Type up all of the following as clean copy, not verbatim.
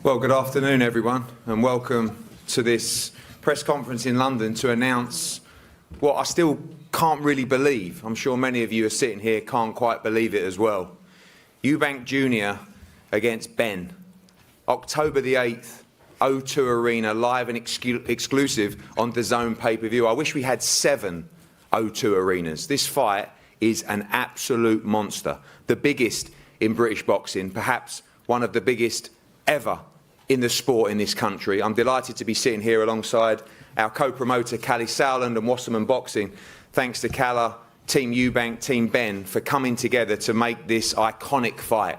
Well, good afternoon, everyone, and welcome to this press conference in London to announce what I still can't really believe. I'm sure many of you are sitting here can't quite believe it as well. Eubank Jr. against Benn. October the 8th, O2 Arena, live and exclusive on DAZN pay-per-view. I wish we had 7 O2 arenas. This fight is an absolute monster. The biggest in British boxing, perhaps one of the biggest ever in the sport in this country. I'm delighted to be sitting here alongside our co-promoter, Callie Sowland and Wasserman Boxing. Thanks to Calla, Team Eubank, Team Benn for coming together to make this iconic fight.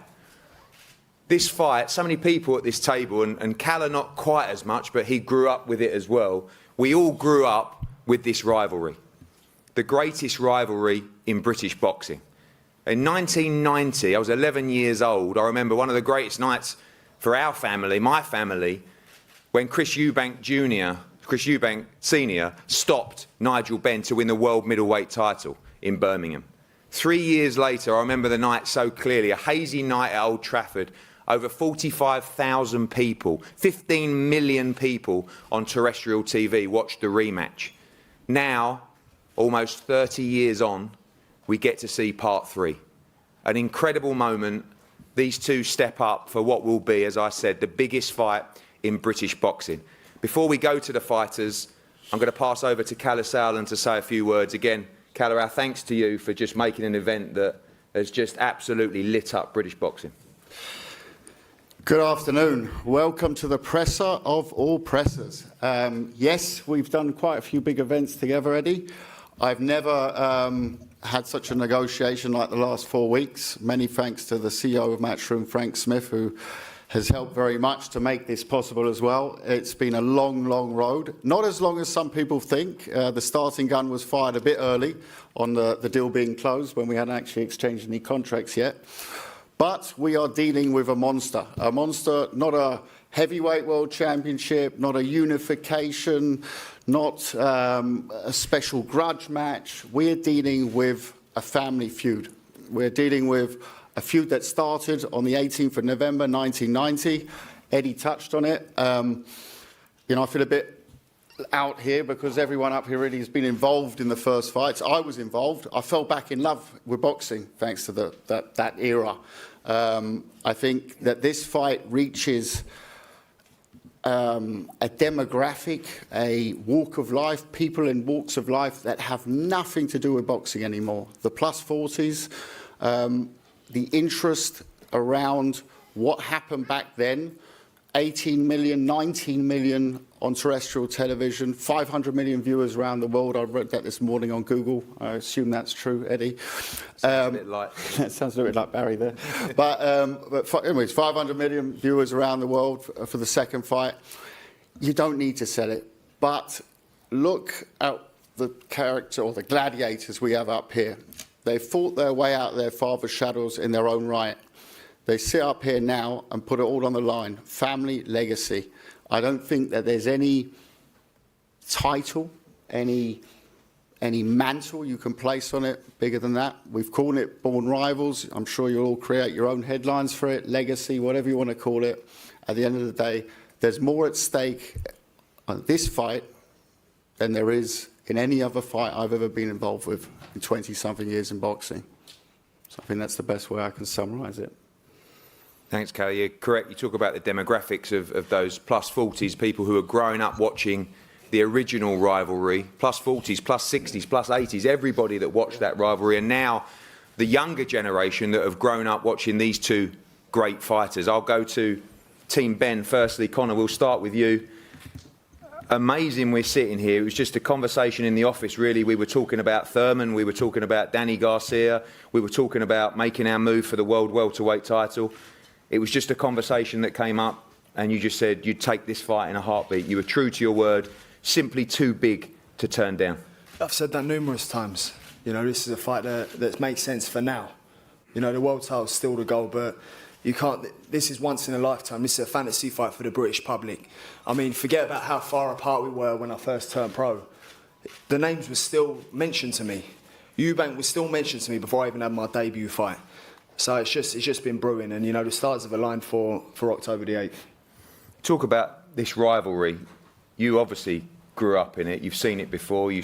This fight, so many people at this table, and Calla not quite as much, but he grew up with it as well. We all grew up with this rivalry. The greatest rivalry in British boxing. In 1990, I was 11 years old. I remember one of the greatest nights for our family, my family, when Chris Eubank Sr. stopped Nigel Benn to win the world middleweight title in Birmingham. 3 years later, I remember the night so clearly, a hazy night at Old Trafford, over 45,000 people, 15 million people on terrestrial TV watched the rematch. Now, almost 30 years on, we get to see part 3. An incredible moment. These two step up for what will be, as I said, the biggest fight in British boxing. Before we go to the fighters, I'm going to pass over to Calla Sowland to say a few words. Again, Calla, our thanks to you for just making an event that has just absolutely lit up British boxing. Good afternoon. Welcome to the presser of all pressers. Yes, we've done quite a few big events together, Eddie. I've never had such a negotiation like the last 4 weeks. Many thanks to the CEO of Matchroom, Frank Smith, who has helped very much to make this possible as well. It's been a long, long road. Not as long as some people think. The starting gun was fired a bit early on the deal being closed when we hadn't actually exchanged any contracts yet. But we are dealing with a monster, not a heavyweight world championship, not a unification, not a special grudge match. We're dealing with a family feud. We're dealing with a feud that started on the 18th of November 1990. Eddie touched on it. I feel a bit out here because everyone up here really has been involved in the first fights. I was involved. I fell back in love with boxing thanks to that era. I think that this fight reaches a demographic, a walk of life, people in walks of life that have nothing to do with boxing anymore. The plus 40s, the interest around what happened back then, 18 million, 19 million on terrestrial television, 500 million viewers around the world. I read that this morning on Google. I assume that's true, Eddie. Sounds a bit like... That sounds a little bit like Barry there. But anyways, 500 million viewers around the world for the second fight. You don't need to sell it. But look at the character or the gladiators we have up here. They fought their way out of their father's shadows in their own right. They sit up here now and put it all on the line. Family, legacy. I don't think that there's any title, any mantle you can place on it bigger than that. We've called it Born Rivals. I'm sure you'll all create your own headlines for it, legacy, whatever you want to call it. At the end of the day, there's more at stake on this fight than there is in any other fight I've ever been involved with in 20-something years in boxing. So I think that's the best way I can summarise it. Thanks, Calla. You're correct. You talk about the demographics of those plus 40s, people who are growing up watching the original rivalry, plus 40s, plus 60s, plus 80s, everybody that watched that rivalry, and now the younger generation that have grown up watching these two great fighters. I'll go to Team Benn firstly. Conor, we'll start with you. Amazing we're sitting here. It was just a conversation in the office, really. We were talking about Thurman, we were talking about Danny Garcia, we were talking about making our move for the world welterweight title. It was just a conversation that came up, and you just said you'd take this fight in a heartbeat. You were true to your word, simply too big to turn down. I've said that numerous times. This is a fight that makes sense for now. The world title's still the goal, but you can't. This is once in a lifetime. This is a fantasy fight for the British public. I mean, forget about how far apart we were when I first turned pro. The names were still mentioned to me. Eubank was still mentioned to me before I even had my debut fight. So it's just been brewing, and the stars have aligned for October the 8th. Talk about this rivalry. You obviously grew up in it. You've seen it before. You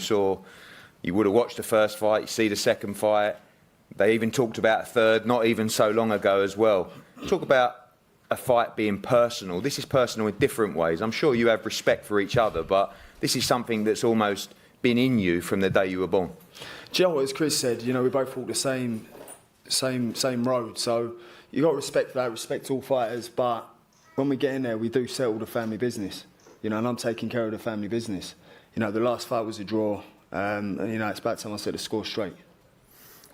would have watched the first fight. You see the second fight. They even talked about a third, not even so long ago as well. Talk about a fight being personal. This is personal in different ways. I'm sure you have respect for each other, but this is something that's almost been in you from the day you were born. Do you know what, as Chris said, we both walk the same road. So you got to respect that, respect all fighters. But when we get in there, we do settle the family business. And I'm taking care of the family business. The last fight was a draw, and it's about time I set the score straight.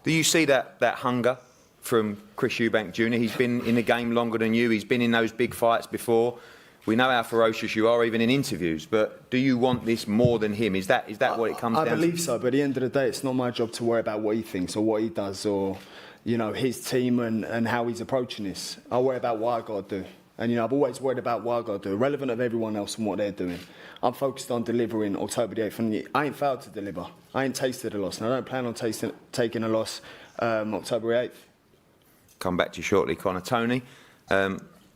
Do you see that hunger from Chris Eubank Jr.? He's been in the game longer than you. He's been in those big fights before. We know how ferocious you are, even in interviews. But do you want this more than him? Is that what it comes down to? I believe so, but at the end of the day, it's not my job to worry about what he thinks or what he does or, his team and how he's approaching this. I worry about what I got to do. And, I've always worried about what I got to do, irrelevant of everyone else and what they're doing. I'm focused on delivering October the 8th, and I ain't failed to deliver. I ain't tasted a loss, and I don't plan on taking a loss October 8th. Come back to you shortly, Conor. Tony,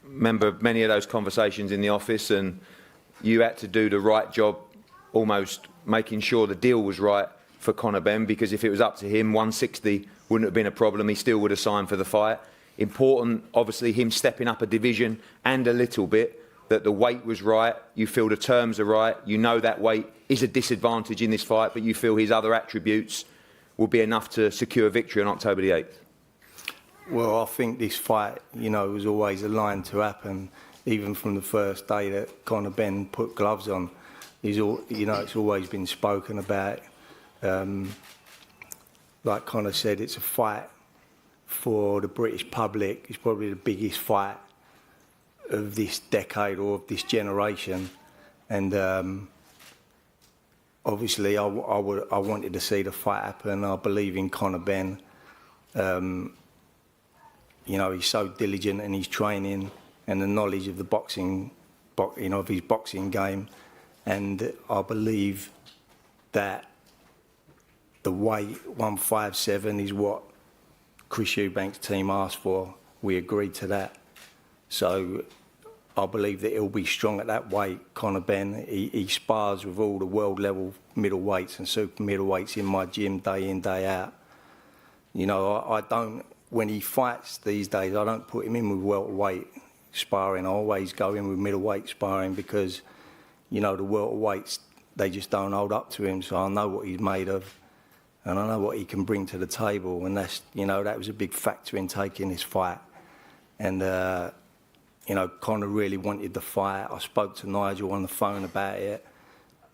remember many of those conversations in the office, and you had to do the right job, almost making sure the deal was right for Conor Benn, because if it was up to him, 160 wouldn't have been a problem. He still would have signed for the fight. Important, obviously, him stepping up a division and a little bit, that the weight was right, you feel the terms are right, you know that weight is a disadvantage in this fight, but you feel his other attributes will be enough to secure victory on October the 8th. Well, I think this fight, was always aligned to happen, even from the first day that Conor Benn put gloves on. It's always been spoken about. Like Conor said, it's a fight for the British public. It's probably the biggest fight of this decade or of this generation. And obviously, I wanted to see the fight happen. I believe in Conor Benn. He's so diligent in his training and the knowledge of the boxing, of his boxing game. And I believe that the weight 157 is what Chris Eubank's team asked for. We agreed to that. So I believe that he'll be strong at that weight. Conor Benn, he spars with all the world level middleweights and super middleweights in my gym day in, day out. I don't, when he fights these days, I don't put him in with welterweight sparring. I always go in with middleweight sparring because, the welterweights, they just don't hold up to him. So I know what he's made of and I know what he can bring to the table. And that's, that was a big factor in taking this fight. And, Conor really wanted the fight. I spoke to Nigel on the phone about it.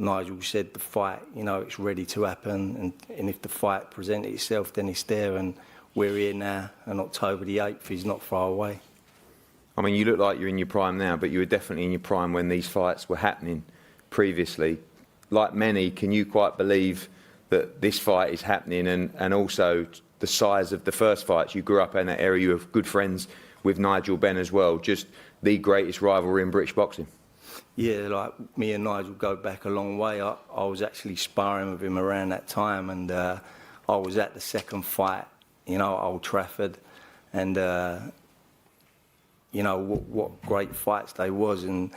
Nigel said the fight, it's ready to happen. And if the fight presented itself, then it's there. And we're here now, and October the 8th is not far away. I mean, you look like you're in your prime now, but you were definitely in your prime when these fights were happening previously. Like many, can you quite believe that this fight is happening, and also the size of the first fights? You grew up in that area, you were good friends with Nigel Benn as well, just the greatest rivalry in British boxing. Yeah, like me and Nigel go back a long way. I was actually sparring with him around that time, and I was at the second fight, at Old Trafford, and what great fights they was, and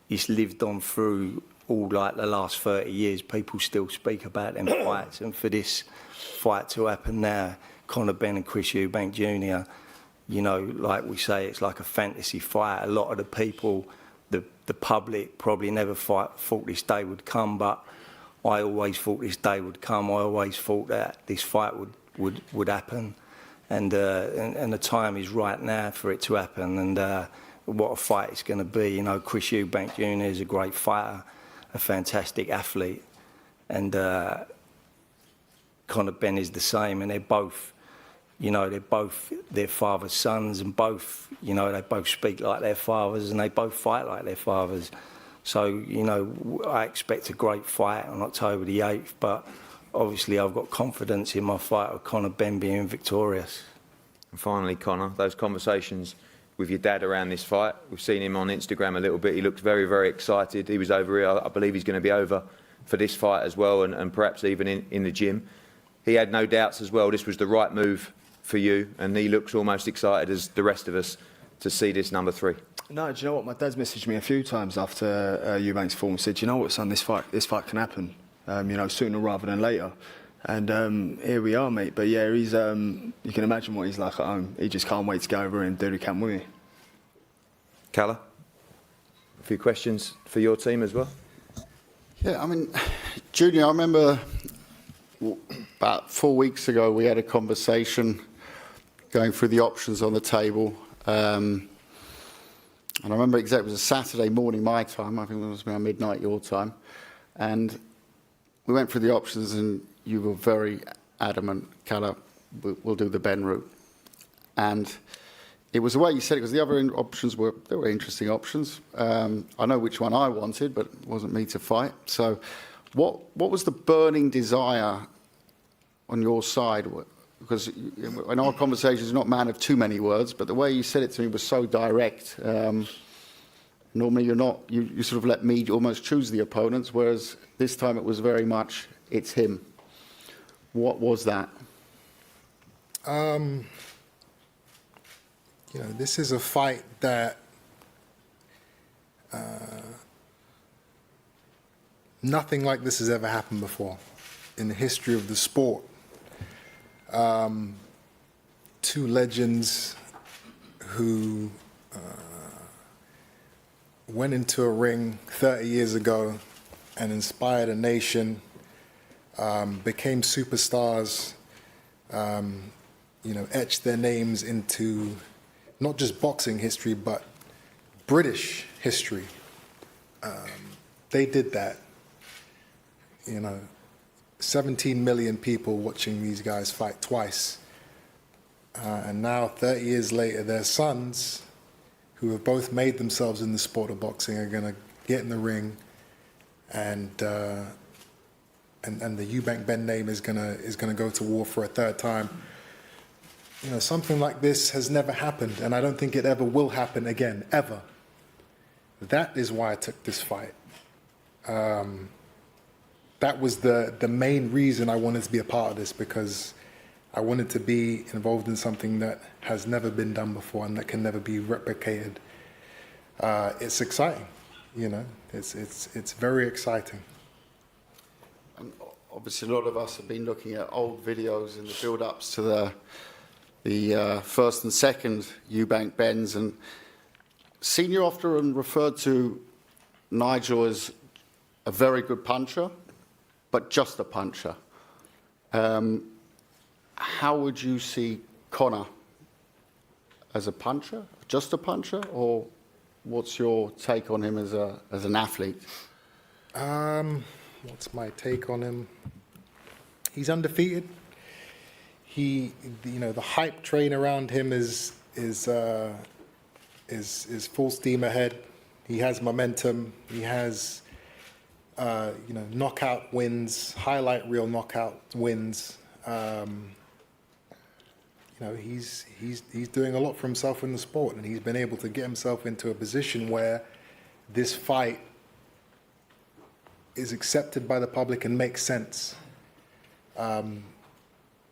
it's lived on through all like the last 30 years. People still speak about them fights, and for this fight to happen now, Conor Benn and Chris Eubank Jr., like we say, it's like a fantasy fight. A lot of the people, the public probably never thought this day would come, but I always thought this day would come. I always thought that this fight would happen, and the time is right now for it to happen. And what a fight it's going to be. Chris Eubank Jr. is a great fighter, a fantastic athlete, and Conor Benn is the same, and they're both their father's sons, and both, they both speak like their fathers, and they both fight like their fathers. So, I expect a great fight on October the 8th, but obviously I've got confidence in my fight with Conor Benn being victorious. And finally, Conor, those conversations with your dad around this fight, we've seen him on Instagram a little bit. He looked very, very excited. He was over here. I believe he's going to be over for this fight as well, and perhaps even in the gym. He had no doubts as well. This was the right move for you, and he looks almost excited as the rest of us to see this number 3. No, do you know what? My dad's messaged me a few times after Eubank's form. Said, "You know what, son? This fight can happen. Sooner rather than later." And here we are, mate. But yeah, he's. You can imagine what he's like at home. He just can't wait to go over and do the camp with me. Calla, a few questions for your team as well. Yeah, I mean, Junior, I remember about 4 weeks ago we had a conversation going through the options on the table. And I remember exactly, it was a Saturday morning my time, I think it was around midnight your time. And we went through the options and you were very adamant, Calla, we'll do the Benn route. And it was the way you said it, because the other options were interesting options. I know which one I wanted, but it wasn't me to fight. So what was the burning desire on your side? Because in our conversations, you're not a man of too many words, but the way you said it to me was so direct. Normally you're not, you sort of let me almost choose the opponents, whereas this time it was very much, it's him. What was that? This is a fight that nothing like this has ever happened before in the history of the sport. Two legends who went into a ring 30 years ago and inspired a nation, became superstars, etched their names into not just boxing history, but British history. They did that. 17 million people watching these guys fight twice. And now, 30 years later, their sons, who have both made themselves in the sport of boxing, are going to get in the ring, and the Eubank Benn name is going to go to war for a third time. Something like this has never happened, and I don't think it ever will happen again, ever. That is why I took this fight. That was the main reason I wanted to be a part of this, because I wanted to be involved in something that has never been done before and that can never be replicated. It's exciting, it's very exciting. And obviously, a lot of us have been looking at old videos in the build-ups to the first and second Eubank Benns, and Senior often referred to Nigel as a very good puncher, but just a puncher. How would you see Conor? As a puncher, just a puncher, or what's your take on him as an athlete? What's my take on him? He's undefeated. The hype train around him is full steam ahead. He has momentum. He has knockout wins, highlight reel knockout wins. He's doing a lot for himself in the sport, and he's been able to get himself into a position where this fight is accepted by the public and makes sense.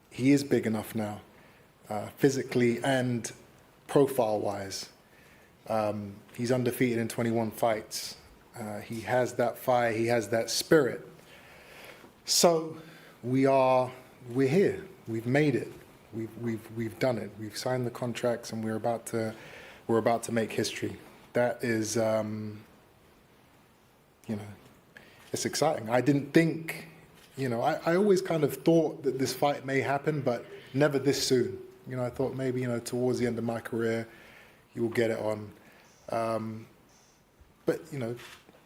He is big enough now, physically and profile-wise. He's undefeated in 21 fights. He has that fire. He has that spirit. So we're here. We've made it. We've done it. We've signed the contracts, and we're about to make history. That is, it's exciting. I didn't think, I always kind of thought that this fight may happen, but never this soon. I thought maybe, towards the end of my career, you will get it on. But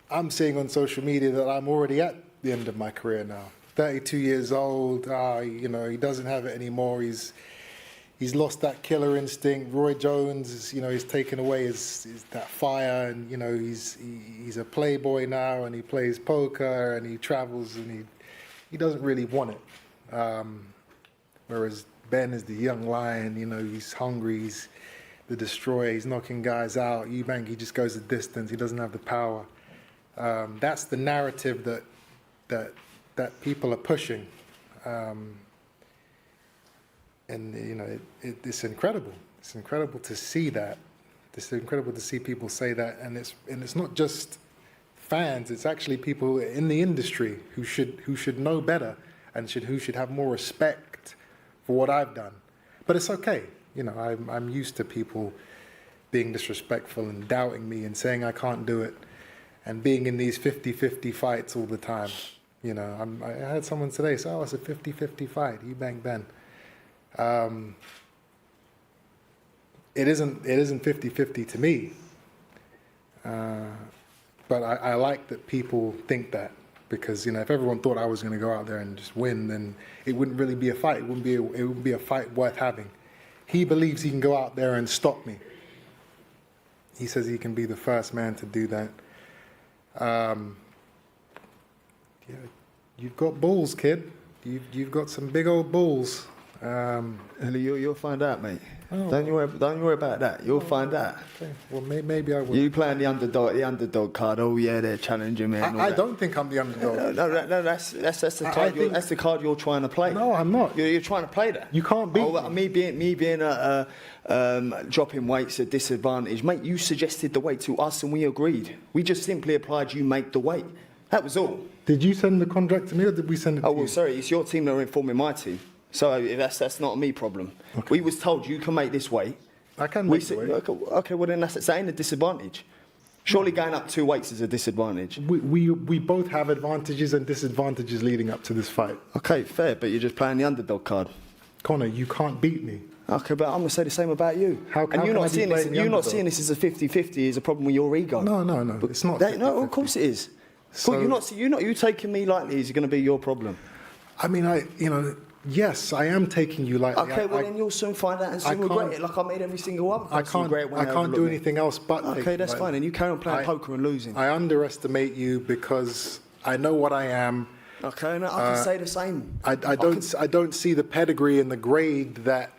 I'm seeing on social media that I'm already at the end of my career now. 32 years old, he doesn't have it anymore. He's lost that killer instinct. Roy Jones, he's taken away his that fire, and he's a playboy now, and he plays poker, and he travels, and he doesn't really want it. Whereas Ben is the young lion. He's hungry. He's the destroyer. He's knocking guys out. Eubank, he just goes the distance. He doesn't have the power. That's the narrative that people are pushing, and it's incredible. It's incredible to see that, It's incredible to see people say that, and it's not just fans. It's actually people in the industry who should know better and who should have more respect for what I've done. But it's okay. You know, I'm used to people being disrespectful and doubting me and saying I can't do it, and being in these 50-50 fights all the time. You know, I had someone today say, "Oh, it's a 50-50 fight, Eubank Ben." It isn't 50-50 to me. But I like that people think that, because, you know, if everyone thought I was going to go out there and just win, then it wouldn't really be a fight. It wouldn't be a fight worth having. He believes he can go out there and stop me. He says he can be the first man to do that. Yeah, you've got balls, kid. You've got some big old balls. You'll find out, mate. Oh. Don't you worry about that. You'll find out. Okay. Well, maybe I will. You playing the underdog card. Oh yeah, they're challenging me. And all I that. don't think I'm the underdog. No, that's the card. That's the card you're trying to play. No, I'm not. You're trying to play that. You can't beat me being dropping weights at disadvantage, mate. You suggested the weight to us, and we agreed. We just simply applied. You make the weight. That was all. Did you send the contract to me, or did we send it to you? Oh well, sorry. It's your team that are informing my team. So that's not a me problem. Okay. We was told you can make this weight. I can make the weight. Okay, well then that ain't a disadvantage. Surely going up 2 weights is a disadvantage. We both have advantages and disadvantages leading up to this fight. Okay, fair, but you're just playing the underdog card. Connor, you can't beat me. Okay, but I'm going to say the same about you. How and you're can I not be seeing this. playing the You're not underdog? seeing this as a 50-50. Is a problem with your ego. No, it's not. No, 50-50. of course it is. So- You taking me lightly is going to be your problem. I mean, yes, I am taking you lightly. Okay, well then you'll soon find out and soon regret it, like I made every single other person regret when I they can't do overlooked me. anything else but take Okay, you that's lightly. fine. And you carry on playing poker and losing. I underestimate you because I know what I am. Okay, and I can say the same. I don't see the pedigree and the grade that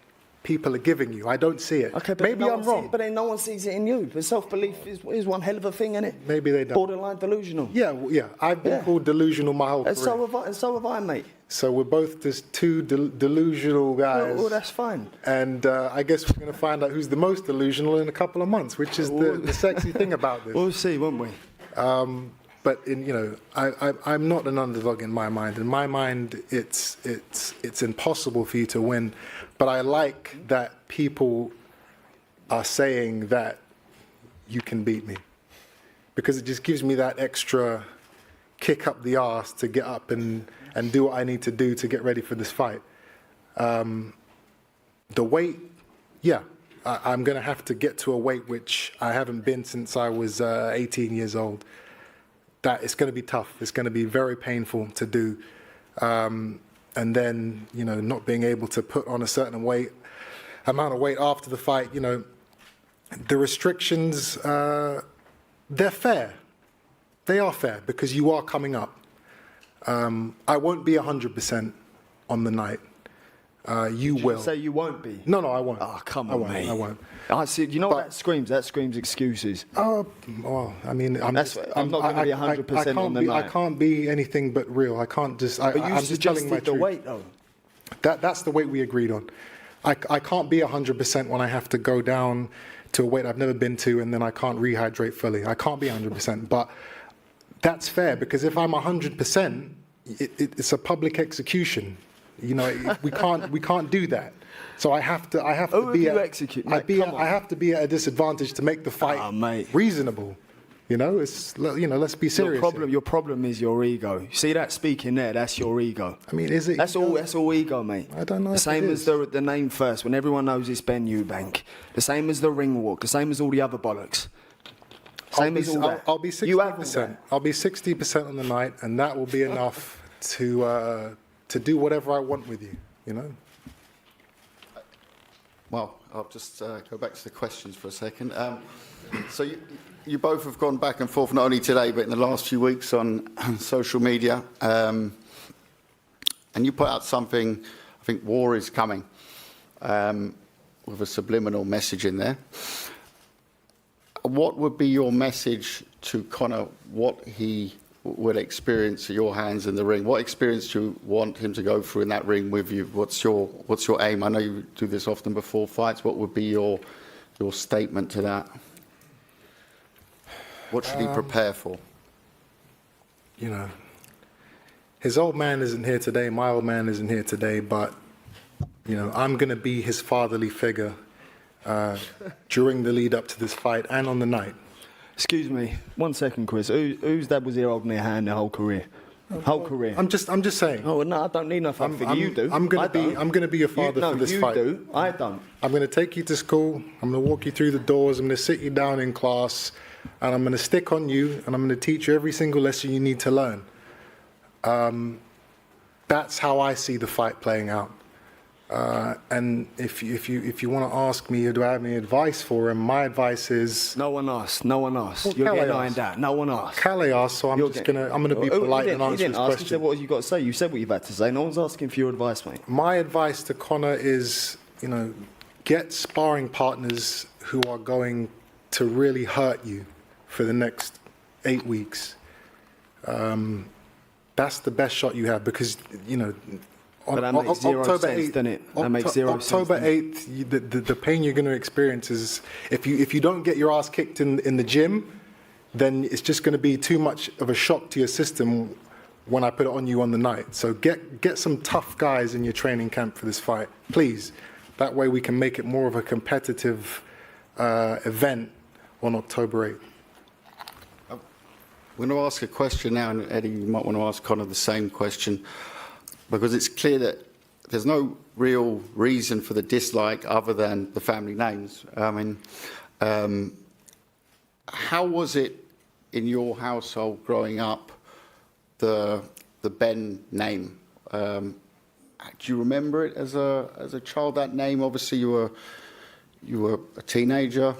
people are giving you. I don't see it. Okay, but maybe I'm wrong. But then no one sees it in you. But self-belief is one hell of a thing, isn't it? Maybe they don't. Borderline delusional. Yeah. I've been called delusional my whole And career. so have I, mate. So we're both just two delusional guys. Well, that's fine. And I guess we're going to find out who's the most delusional in a couple of months, which is the sexy thing about this. We'll see, won't we? But I'm not an underdog in my mind. In my mind, it's impossible for you to win. But I like that people are saying that you can beat me, because it just gives me that extra kick up the arse to get up and do what I need to do to get ready for this fight. The weight, I'm going to have to get to a weight which I haven't been since I was 18 years old. That it's going to be tough. It's going to be very painful to do. And then, not being able to put on a certain amount of weight after the fight, the restrictions, they're fair. They are fair because you are coming up. I won't be 100% on the night. You will. Say you won't be. No, I won't. Oh, come on, mate. I won't. I see. You know what that screams? That screams excuses. Well, I mean, I'm not going to be 100% on the night. I can't be anything but real. I can't just. But you I'm just telling my suggested the truth. weight, though. That's the weight we agreed on. I can't be 100% when I have to go down to a weight I've never been to, and then I can't rehydrate fully. I can't be 100%. But that's fair, because if I'm 100%, it's a public execution. We can't do that. So I have to be. I have to be at a disadvantage to make the fight reasonable. Let's be serious. Your problem is your ego. See that speaking there? That's your ego. I mean, is it? That's all. That's all ego, mate. I don't know. The same as the name first, when everyone knows it's Ben Eubank. The same as the ring walk. The same as all the other bollocks. Same as all that. I'll be 60%. I'll be 60% on the night, and that will be enough to do whatever I want with you. Well, I'll just go back to the questions for a second. So you both have gone back and forth, not only today, but in the last few weeks on social media. And you put out something, I think war is coming, with a subliminal message in there. What would be your message to Conor, what he will experience at your hands in the ring? What experience do you want him to go through in that ring with you? What's your aim? I know you do this often before fights. What would be your your statement to that? What should he prepare for? You know, his old man isn't here today, my old man isn't here today, but, you know, I'm going to be his fatherly figure during the lead up to this fight and on the night. Excuse me, 1 second, Chris. Whose dad was here holding their hand their whole career? Whole career. I'm just saying. Oh no, I don't need no father figure. You do. I'm gonna be your father for this fight. You do. I don't. I'm going to take you to school. I'm going to walk you through the doors. I'm going to sit you down in class, and I'm going to stick on you, and I'm going to teach you every single lesson you need to learn. That's how I see the fight playing out. And if you want to ask me, do I have any advice for him? My advice is No one asked. No one asked. Well, You're Calais getting asked. ironed out. No one asked. Calais asked, so I'm gonna be polite and answer his He said, question. what have you got to say? You said what you've had to say. No one's asking for your advice, mate. My advice to Conor is, you know, get sparring partners who are going to really hurt you for the next 8 weeks. That's the best shot you have because, you know, But that makes zero sense, doesn't it? That makes zero sense. October 8th, the pain you're going to experience is if you don't get your ass kicked in the gym, then it's just going to be too much of a shock to your system when I put it on you on the night. So get some tough guys in your training camp for this fight, please. That way we can make it more of a competitive event on October 8th. I'm going to ask a question now, and Eddie, you might want to ask Conor the same question, because it's clear that there's no real reason for the dislike other than the family names. I mean, how was it in your household growing up, the Benn name? Do you remember it as a child, that name? Obviously, you were a teenager.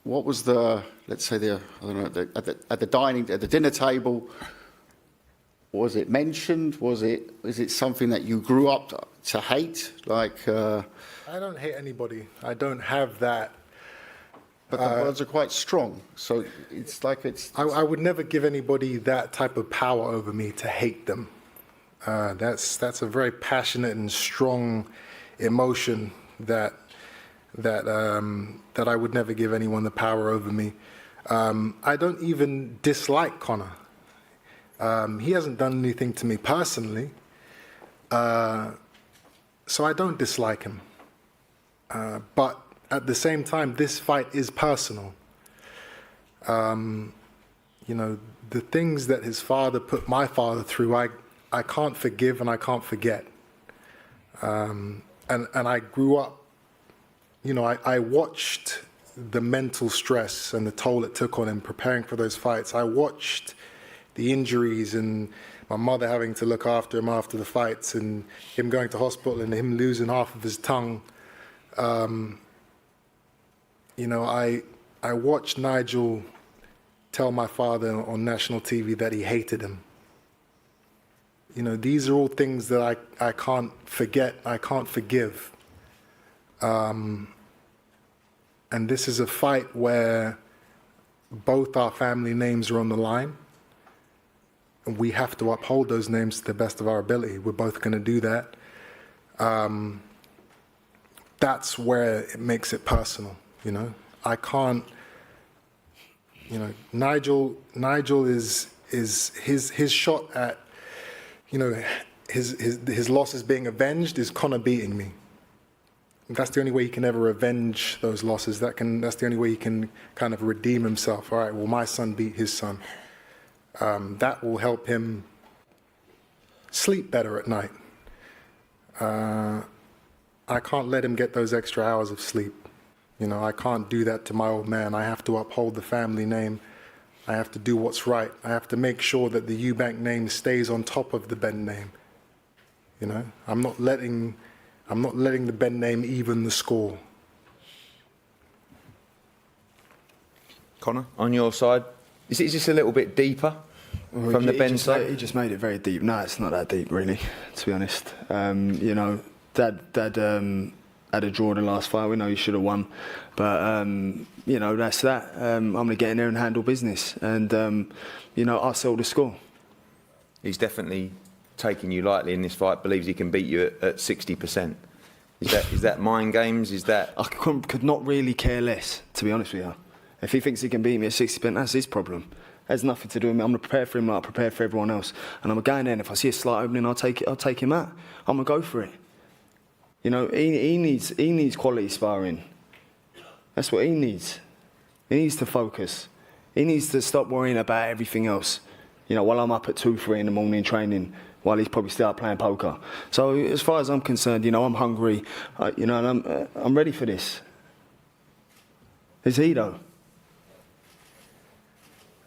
What was the, let's say, I don't know, at the dinner table? Was it mentioned? Is it something that you grew up to hate? Like, I don't hate anybody. I don't have that. but the words are quite strong, so it's like it's. I would never give anybody that type of power over me to hate them. That's a very passionate and strong emotion that I would never give anyone the power over me. I don't even dislike Conor. He hasn't done anything to me personally, so I don't dislike him. But at the same time, this fight is personal. You know, the things that his father put my father through, I can't forgive and I can't forget. And I grew up, you know, I watched the mental stress and the toll it took on him preparing for those fights. I watched the injuries and my mother having to look after him after the fights and him going to hospital and him losing half of his tongue. You know, I watched Nigel tell my father on national TV that he hated him. You know, these are all things that I can't forget, I can't forgive. And this is a fight where both our family names are on the line. And we have to uphold those names to the best of our ability. We're both going to do that. That's where it makes it personal, you know. I can't, you know, Nigel is his shot at, you know, his losses being avenged is Conor beating me. That's the only way he can ever avenge those losses. That's the only way he can kind of redeem himself. All right, well, my son beat his son. That will help him sleep better at night. I can't let him get those extra hours of sleep. You know, I can't do that to my old man. I have to uphold the family name. I have to do what's right. I have to make sure that the Eubank name stays on top of the Benn name. You know, I'm not letting the Benn name even the score. Conor, on your side, is it just a little bit deeper from the Benn side? He just made it very deep. No, it's not that deep, really, to be honest. You know, Dad had a draw in the last fight. We know he should have won. But, you know, that's that. I'm going to get in there and handle business. And, you know, I'll settle the score. He's definitely taking you lightly in this fight, believes he can beat you at 60%. Is that mind games? Is that... I could not really care less, to be honest with you. If he thinks he can beat me at 60%, that's his problem. Has nothing to do with me. I'm going to prepare for him like I prepare for everyone else. And I'm going there, and if I see a slight opening, I'll take him out. I'm going to go for it. You know, he needs quality sparring. That's what he needs. He needs to focus. He needs to stop worrying about everything else. You know, while I'm up at 2, 3 in the morning training, while he's probably still out playing poker. So as far as I'm concerned, you know, I'm hungry, you know, and I'm ready for this. Is he though?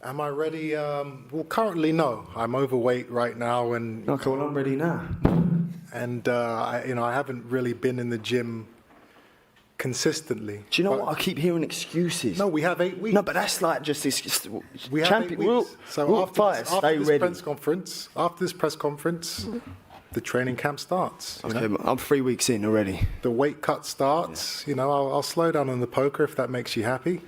Am I ready? Well, currently, no. I'm overweight right now, and Okay, well, I'm ready now. I haven't really been in the gym consistently. Do you know But- what? I keep hearing excuses. No, we have 8 weeks. No, but that's like just We have 8 weeks. So after this press conference, the training camp starts. you Okay, know? but I'm 3 weeks in already. The weight cut starts. You know, I'll slow down on the poker if that makes you happy.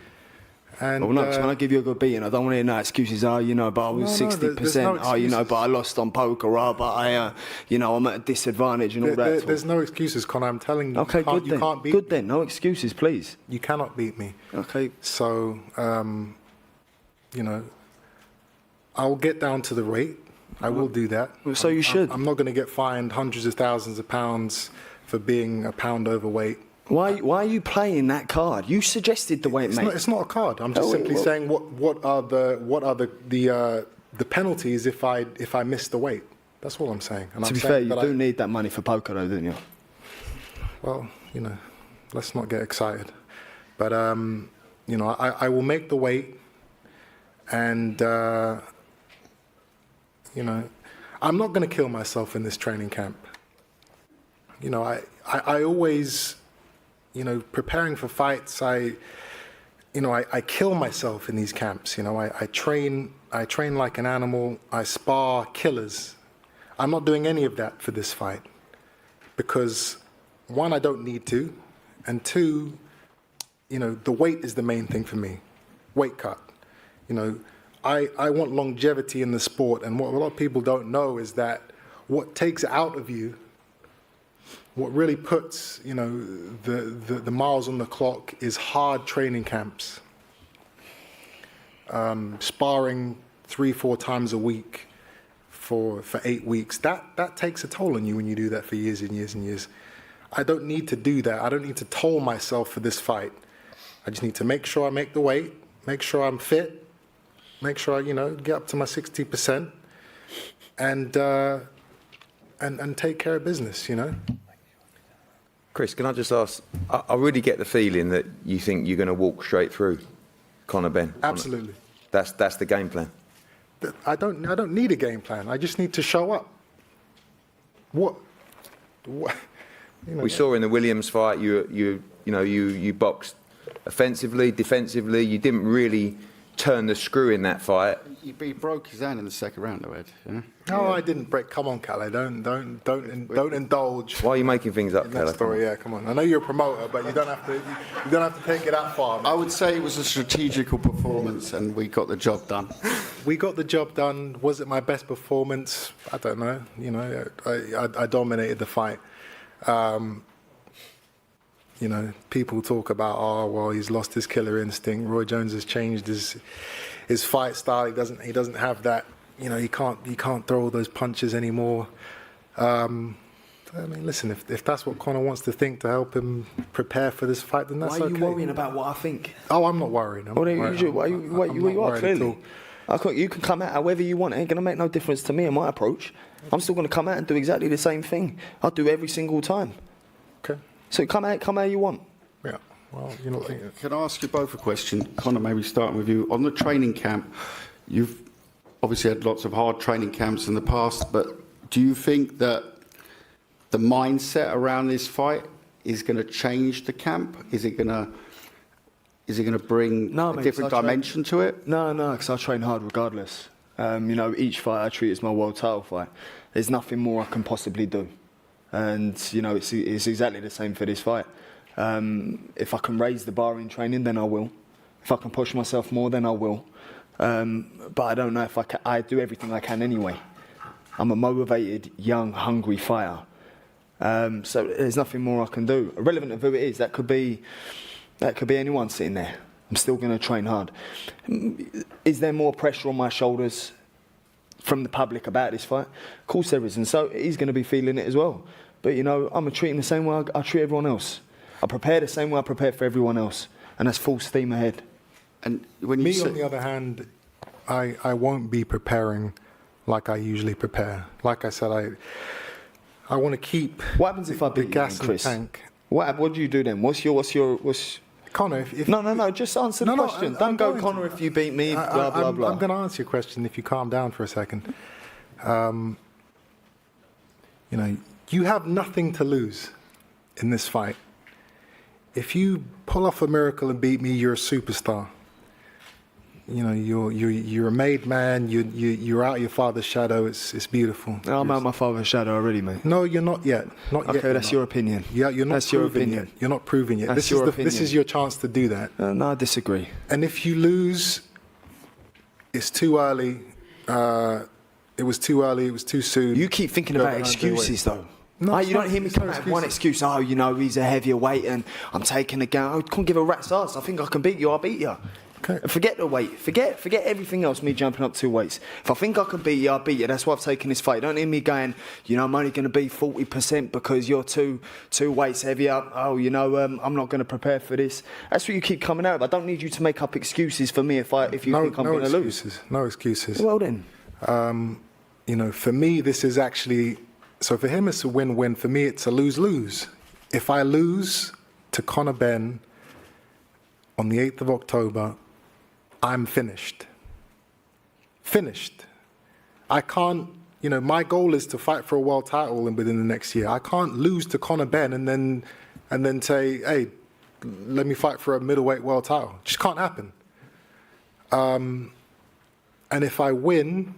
And Well, no, 'cause when I give you a good beating, I don't want to hear no excuses. Oh, you know, but I was No, no, 60%. there's no Oh, you know, excuses. but I lost on poker. Oh, but I, you know, I'm at a disadvantage and all that. talk. there's no excuses, Conor. I'm telling you, Okay, good you then. can't beat Good then. No excuses, please. You cannot beat me. Okay. So, you know, I'll get down to the rate. I will do that. Well, so you should. I'm not going to get fined hundreds of thousands of pounds for being a pound overweight. Why are you playing that card? You suggested the weight, mate. It's not a card. I'm just simply saying what are the penalties if I miss the weight. That's all I'm saying. And To I'm be saying fair, you that do need that money for poker, though, don't you? Well, you know, let's not get excited. But you know, I will make the weight, and you know, I'm not going to kill myself in this training camp. You know, I always, you know, preparing for fights, I kill myself in these camps. You know, I train like an animal. I spar killers. I'm not doing any of that for this fight because, one, I don't need to, and two, you know, the weight is the main thing for me. Weight cut. You know, I want longevity in the sport, and what a lot of people don't know is that what takes it out of you, what really puts, you know, the miles on the clock is hard training camps. Sparring 3-4 times a week for 8 weeks. That takes a toll on you when you do that for years and years and years. I don't need to do that. I don't need to toll myself for this fight. I just need to make sure I make the weight, make sure I'm fit, make sure I, you know, get up to my 60%, and take care of business, you know. Chris, can I just ask, I really get the feeling that you think you're going to walk straight through Conor Benn. Absolutely. That's the game plan. I don't need a game plan. I just need to show up. What you know, We saw in the Williams fight, you boxed offensively, defensively. You didn't really turn the screw in that fight. He broke his hand in the second round, though, Ed. Yeah? No, I didn't break. Come on, Calais. Don't indulge. Why are you making things up, in that Keller? story? Yeah, come on. I know you're a promoter, but you don't have to take it that far. I would say it was a strategical performance, and we got the job done. We got the job done. Was it my best performance? I don't know. You know, I dominated the fight. You know, people talk about, oh well, he's lost his killer instinct. Roy Jones has changed his fight style. He doesn't have that. You know, he can't throw all those punches anymore. I mean, listen, if that's what Conor wants to think to help him prepare for this fight, then that's Why are okay. you worrying about what I think? Oh, I'm not worried. Why you are clearly? You can come out however you want. It ain't going to make no difference to me and my approach. I'm still going to come out and do exactly the same thing. I'll do every single time. Okay. So come out how you want. Yeah. Well, you know. Can I ask you both a question? Conor, maybe starting with you. On the training camp, you've obviously had lots of hard training camps in the past, but do you think that the mindset around this fight is going to change the camp? Is it going to bring a different dimension to it? No, because I train hard regardless. You know, each fight I treat as my world title fight. There's nothing more I can possibly do. And, you know, it's exactly the same for this fight. If I can raise the bar in training, then I will. If I can push myself more, then I will. But I don't know if I can. I do everything I can anyway. I'm a motivated, young, hungry fighter. So there's nothing more I can do. Irrelevant of who it is, that could be anyone sitting there. I'm still going to train hard. Is there more pressure on my shoulders from the public about this fight? Of course there is, and so he's going to be feeling it as well. But, you know, I'm treating the same way I treat everyone else. I prepare the same way I prepare for everyone else, and that's full steam ahead. And when you Me, say, on the other hand, I won't be preparing like I usually prepare. Like I said, I want to keep What happens if I the beat gas you, in the Chris? tank. What do you do then? What's Conor, if No, just answer the question. Don't I'm go, going Conor, to. if you beat me, blah, blah, blah. I'm going to answer your question if you calm down for a second. You know, you have nothing to lose in this fight. If you pull off a miracle and beat me, you're a superstar. You know, you're a made man. You're out your father's shadow. It's beautiful. I'm out my father's shadow already, mate. No, you're not yet. Not yet. Okay, that's your opinion. Yeah, you're not That's your proving opinion. yet. You're not proving yet. That's your This is opinion. your chance to do that. No, I disagree. And if you lose, it's too early. It was too early. It was too soon. You keep thinking Go about down, do excuses, though. No, Oh, it's you not- don't hear me it's come not out with one excuses. excuse. Oh, you know, he's a heavier weight and I'm taking the gun. I couldn't give a rat's ass. I think I can beat you. I'll beat you. Okay. Forget the weight. Forget everything else, me jumping up 2 weights. If I think I can beat you, I'll beat you. That's why I've taken this fight. Don't hear me going, you know, I'm only going to be 40% because you're two weights heavier. Oh, you know, I'm not going to prepare for this. That's what you keep coming out of. I don't need you to make up excuses for me if you think I'm going to lose. excuses. No excuses. Well then. You know, for me, this is actually, so for him it's a win-win. For me, it's a lose-lose. If I lose to Conor Benn on the 8th of October, I'm finished. Finished. I can't, you know, my goal is to fight for a world title within the next year. I can't lose to Conor Benn and then say, hey, let me fight for a middleweight world title. It just can't happen. And if I win,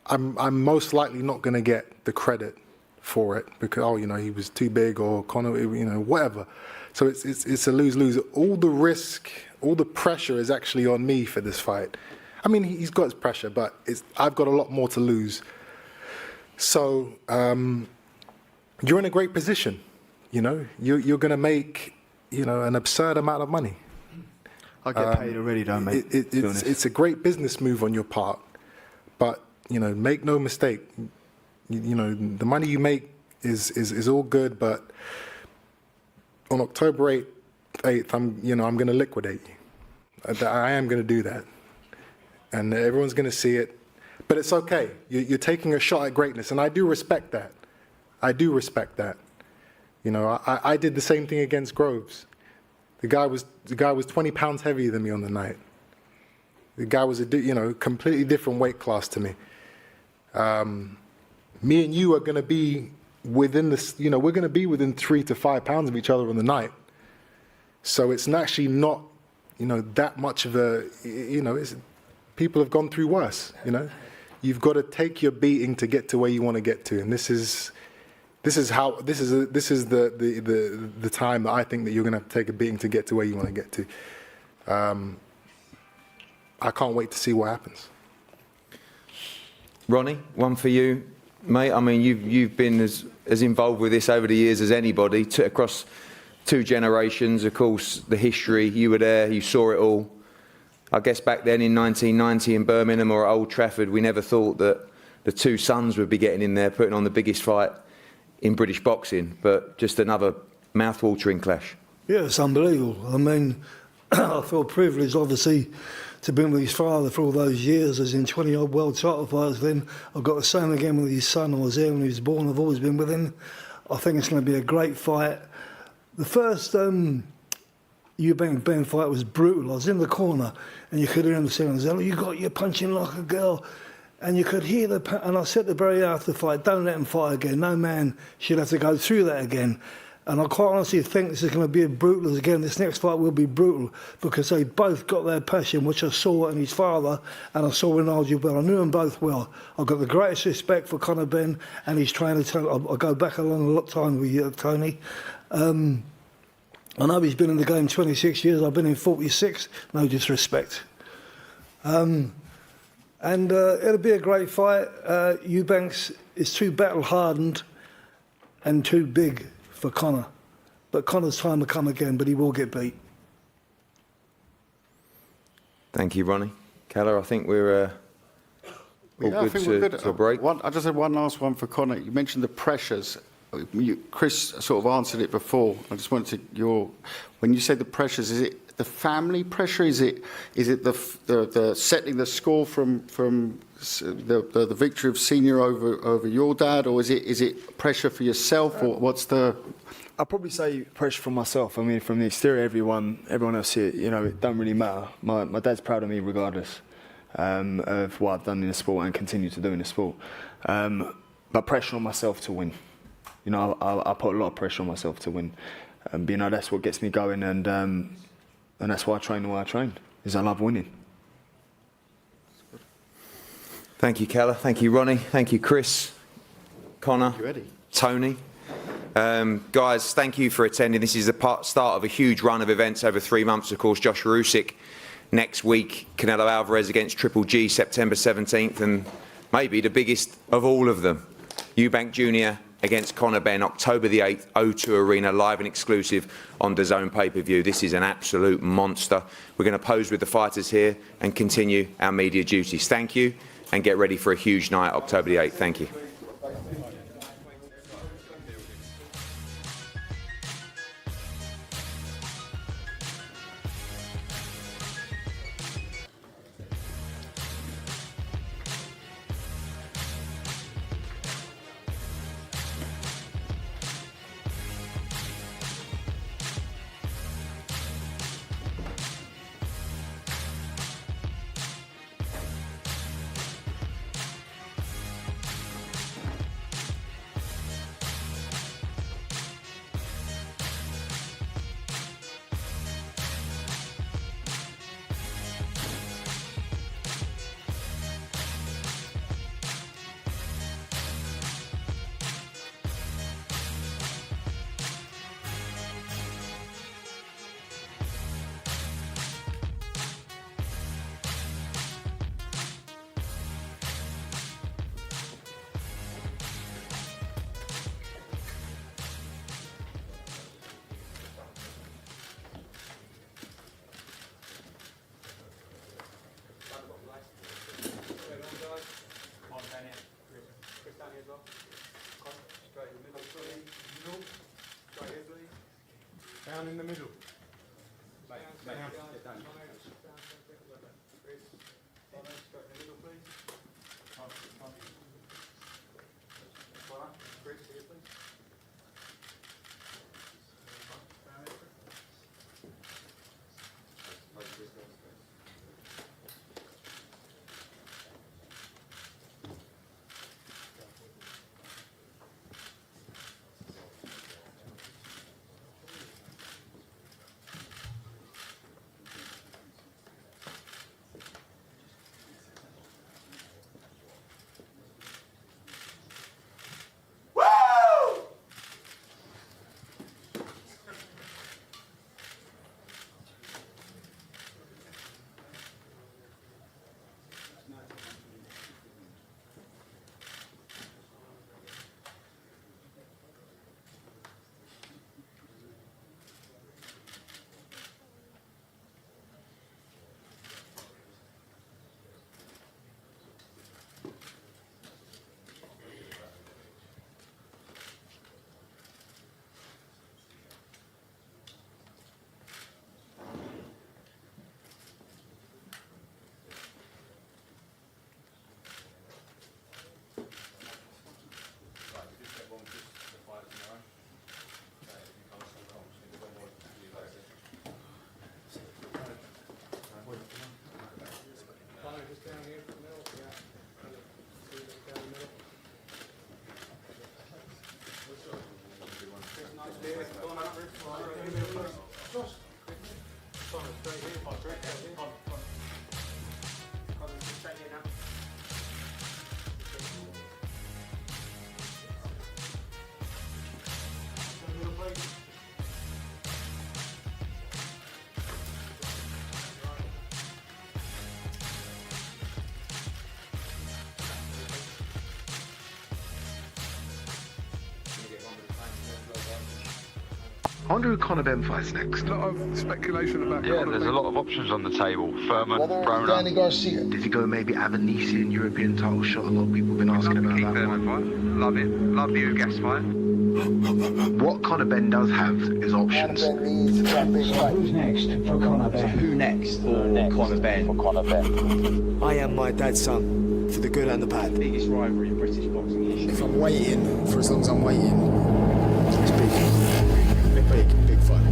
I'm most likely not going to get the credit for it because, oh, you know, he was too big or Conor, you know, whatever. So it's a lose-lose. All the risk, all the pressure is actually on me for this fight. I mean, he's got his pressure, but I've got a lot more to lose. So you're in a great position. You know, you're going to make, you know, an absurd amount of money. I get paid already, though, mate. It's a great business move on your part, but you know, make no mistake. You know, the money you make is all good, but on October 8th, I'm going to liquidate you. I am going to do that, and everyone's going to see it. But it's okay. You're taking a shot at greatness, and I do respect that. I do respect that. You know, I did the same thing against Groves. The guy was 20 pounds heavier than me on the night. The guy was completely different weight class to me. Me and you are going to be within this, you know, we're going to be within 3 to 5 pounds of each other on the night. So it's actually not, you know, that much of a, you know, people have gone through worse, you know. You've got to take your beating to get to where you want to get to, and this is the time that I think that you're going to have to take a beating to get to where you want to get to. I can't wait to see what happens. Ronnie, one for you, mate. I mean, you've been as involved with this over the years as anybody, across 2 generations. Of course, the history, you were there, you saw it all. I guess back then in 1990 in Birmingham or at Old Trafford, we never thought that the 2 sons would be getting in there, putting on the biggest fight in British boxing, but just another mouth-watering clash. Yeah, it's unbelievable. I mean, I feel privileged, obviously, to been with his father for all those years, as in 20-odd world title fights. Then I've got the same again with his son. I was there when he was born. I've always been with him. I think it's going to be a great fight. The first Eubank Benn fight was brutal. I was in the corner, and you could hear him saying, you're punching like a girl. And you could hear and I said to Barry after the fight, don't let him fight again. No man should have to go through that again. And I quite honestly think this is going to be as brutal as again. This next fight will be brutal because they both got their passion, which I saw in his father and I saw in Archie Bell. I knew them both well. I've got the greatest respect for Conor Benn and his trainer. I go back a long time with you, Tony. I know he's been in the game 26 years. I've been in 46. No disrespect. And it'll be a great fight. Eubanks is too battle-hardened. and too big for Conor. But Conor's time will come again, but he will get beat. Thank you, Ronnie. Keller, I think we're all Yeah, I good think we're good. to a break. I just had one last one for Conor. You mentioned the pressures. Chris sort of answered it before. I just wanted when you say the pressures, is it the family pressure? Is it the settling the score from the victory of Senior over your dad, or is it pressure for yourself, or what's the? I'd probably say pressure from myself. I mean, from the exterior, everyone else here, it don't really matter. My dad's proud of me regardless of what I've done in the sport and continue to do in the sport. But pressure on myself to win. I put a lot of pressure on myself to win. That's what gets me going, and that's why I train the way I train, is I love winning. Thank you, Keller. Thank you, Ronnie. Thank you, Chris, Conor, Tony. Guys, thank you for attending. This is the start of a huge run of events over 3 months. Of course, Joshua Usyk next week, Canelo Alvarez against Triple G, September 17th, and maybe the biggest of all of them, Eubank Jr. against Conor Benn, October the 8th, O2 Arena, live and exclusive on DAZN pay-per-view. This is an absolute monster. We're going to pose with the fighters here and continue our media duties. Thank you, and get ready for a huge night, October the 8th. Thank you. Down in the middle. I wonder who Conor Benn fights next. A lot of speculation about Yeah, Conor there's Benn. a lot of options on the table. Furman, Broner. Garcia. Does he go maybe Avanesian European title shot? A lot of people have been asking about that Furman one. fight. Love it. Love the Eubank fight. What Conor Benn does have is options. Who's next for Conor Benn? Who next for Conor Benn? I am my dad's son, for the good and the bad. Biggest rivalry in British boxing history. If I'm waiting, for as long as I'm waiting, it's big. Big fight.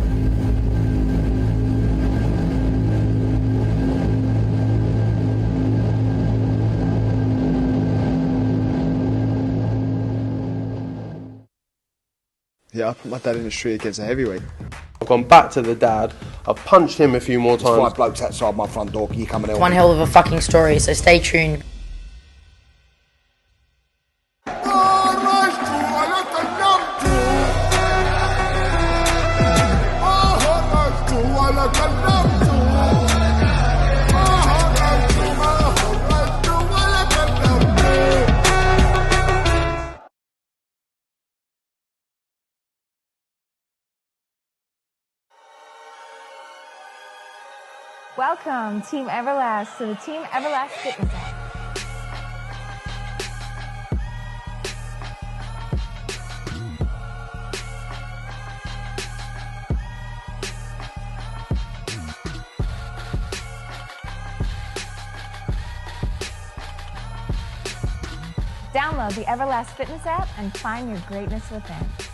Yeah, I put my dad in the street against a heavyweight. I've gone back to the dad. I've punched him a few more times. 5 blokes outside my front door. Can you come and help One me? hell of a fucking story, so stay tuned. Welcome, Team Everlast, to the Team Everlast Fitness app. Download the Everlast Fitness app and find your greatness within.